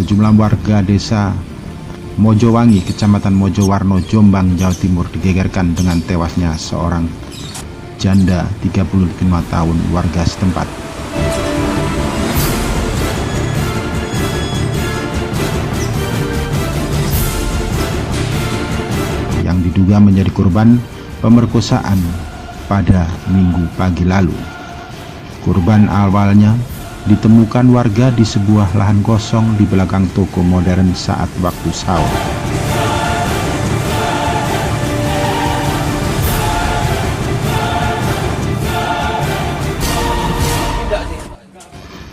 Sejumlah warga desa Mojowangi, Kecamatan Mojowarno, Jombang, Jawa Timur digegerkan dengan tewasnya seorang janda 35 tahun warga setempat. Yang diduga menjadi korban pemerkosaan pada Minggu pagi lalu. Korban awalnya ditemukan warga di sebuah lahan kosong di belakang toko modern saat waktu sahur.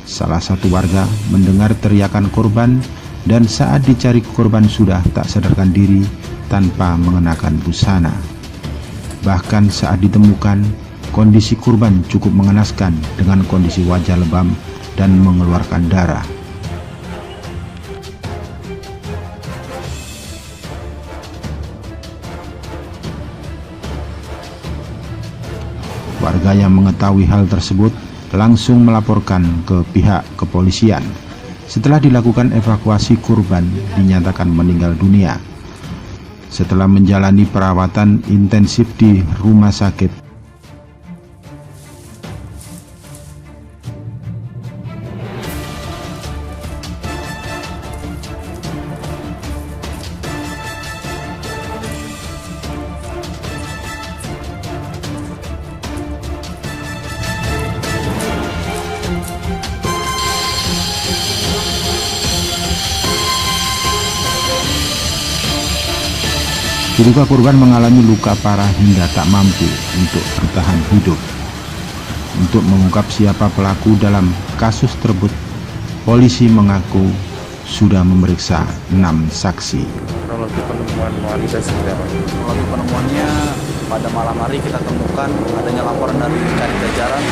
Salah satu warga mendengar teriakan korban dan saat dicari korban sudah tak sadarkan diri tanpa mengenakan busana. Bahkan saat ditemukan, kondisi korban cukup mengenaskan dengan kondisi wajah lebam dan mengeluarkan darah. Warga yang mengetahui hal tersebut langsung melaporkan ke pihak kepolisian. Setelah dilakukan evakuasi, korban dinyatakan meninggal dunia setelah menjalani perawatan intensif di rumah sakit. Diduga korban mengalami luka parah hingga tak mampu untuk bertahan hidup. Untuk mengungkap siapa pelaku dalam kasus tersebut, polisi mengaku sudah memeriksa 6 saksi. Kronologi penemuan wanita seperti apa? Kronologi penemuannya pada malam hari kita temukan adanya laporan dari Kadin Jajaran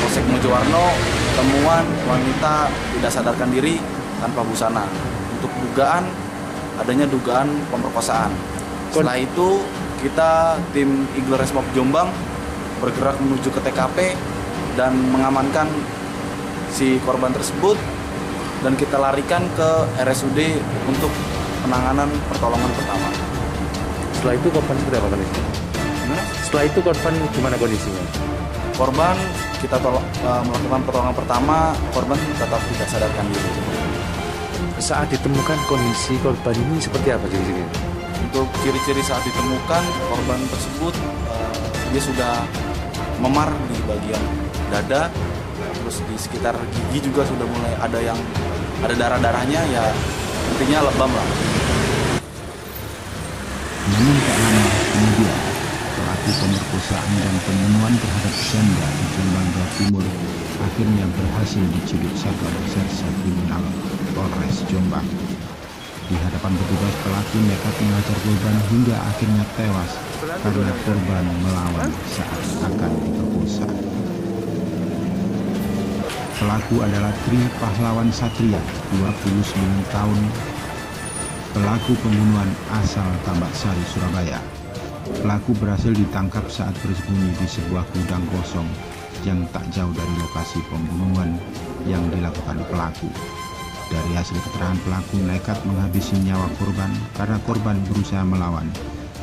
Polsek Mojowarno, temuan wanita tidak sadarkan diri tanpa busana. Untuk adanya dugaan pemerkosaan. Setelah itu kita tim Eagle Resmob Jombang bergerak menuju ke TKP dan mengamankan si korban tersebut dan kita larikan ke RSUD untuk penanganan pertolongan pertama. Setelah itu korban seperti apa kondisinya? Setelah itu korban gimana kondisinya? Korban kita melakukan pertolongan pertama, korban tetap tidak sadarkan diri. Saat ditemukan kondisi korban ini seperti apa ciri-cirinya? Untuk ciri-ciri saat ditemukan korban tersebut, dia sudah memar di bagian dada, terus di sekitar gigi juga sudah mulai ada darah-darahnya, ya intinya lebam lah. Namun tak lama kemudian, pelaku pemerkosaan dan pembunuhan terhadap janda di Jombang, Jawa Timur akhirnya berhasil diciduk Satuan Reserse Kriminal Polres Jombang. Di hadapan petugas, pelaku nekat mengajar korban hingga akhirnya tewas karena korban melawan saat akan diperkosa. Pelaku adalah Tri Pahlawan Satria, 29 tahun, pelaku pembunuhan asal Tambak Sari, Surabaya. Pelaku berhasil ditangkap saat bersembunyi di sebuah gudang kosong yang tak jauh dari lokasi pembunuhan yang dilakukan pelaku. Dari hasil keterangan, pelaku nekat menghabisi nyawa korban karena korban berusaha melawan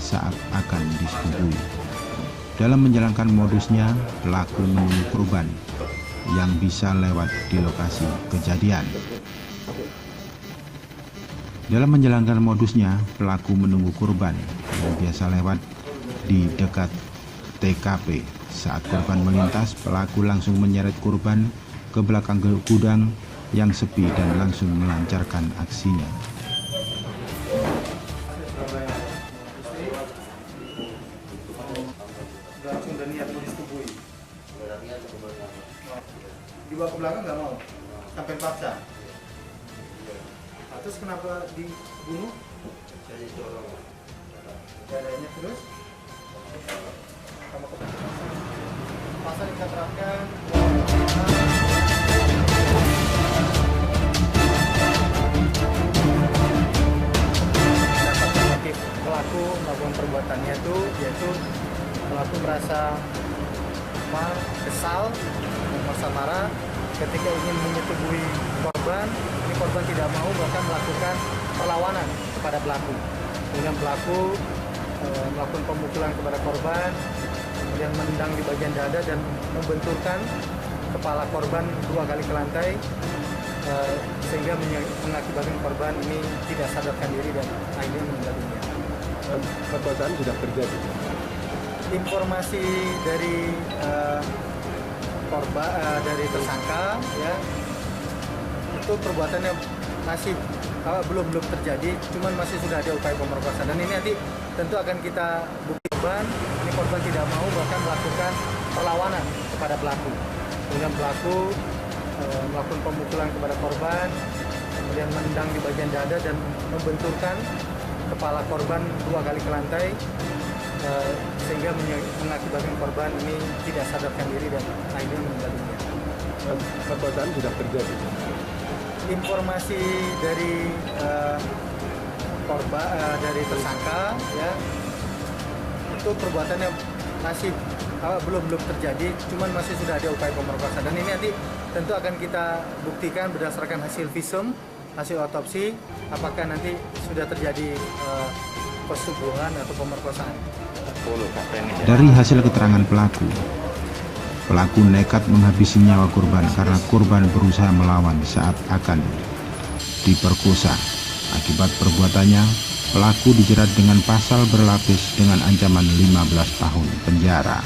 saat akan disetujui. Dalam menjalankan modusnya, pelaku menunggu korban yang bisa lewat di lokasi kejadian. Dalam menjalankan modusnya, pelaku menunggu korban yang biasa lewat di dekat TKP. Saat korban melintas, pelaku langsung menyeret korban ke belakang gudang yang sepi dan langsung melancarkan aksinya. Dibawa ke belakang nggak mau, sampai paksa. Terus kenapa dibunuh? Dadanya terus? Pasal kita terapkan. Pelaku melakukan perbuatannya itu yaitu pelaku merasa kesal, merasa marah ketika ingin menyetubuhi korban, ini korban tidak mau bahkan melakukan perlawanan kepada pelaku. Kemudian pelaku melakukan pemukulan kepada korban, kemudian menendang di bagian dada dan membenturkan kepala korban 2 kali ke lantai, sehingga mengakibatkan korban ini tidak sadarkan diri dan akhirnya meninggal dunia. Perkosaan sudah terjadi. Informasi dari korban dari tersangka, ya, itu perbuatannya masih belum terjadi, cuman masih sudah ada upaya pemerkosaan, dan ini nanti tentu akan kita buktikan. Ini korban tidak mau bahkan melakukan perlawanan kepada pelaku. Kemudian pelaku melakukan pemukulan kepada korban, kemudian menendang di bagian dada dan membenturkan kepala korban 2 kali ke lantai, sehingga mengakibatkan korban ini tidak sadarkan diri dan akhirnya meninggal dunia. Perkosaan sudah terjadi. Informasi dari korban dari tersangka, ya, itu perbuatannya masih belum terjadi, cuman masih sudah ada upaya pemerkosaan, dan ini nanti tentu akan kita buktikan berdasarkan hasil visum, hasil otopsi, apakah nanti sudah terjadi persetubuhan atau pemerkosaan. Dari hasil keterangan pelaku nekat menghabisi nyawa korban karena korban berusaha melawan saat akan diperkosa. Akibat perbuatannya, pelaku dijerat dengan pasal berlapis dengan ancaman 15 tahun penjara.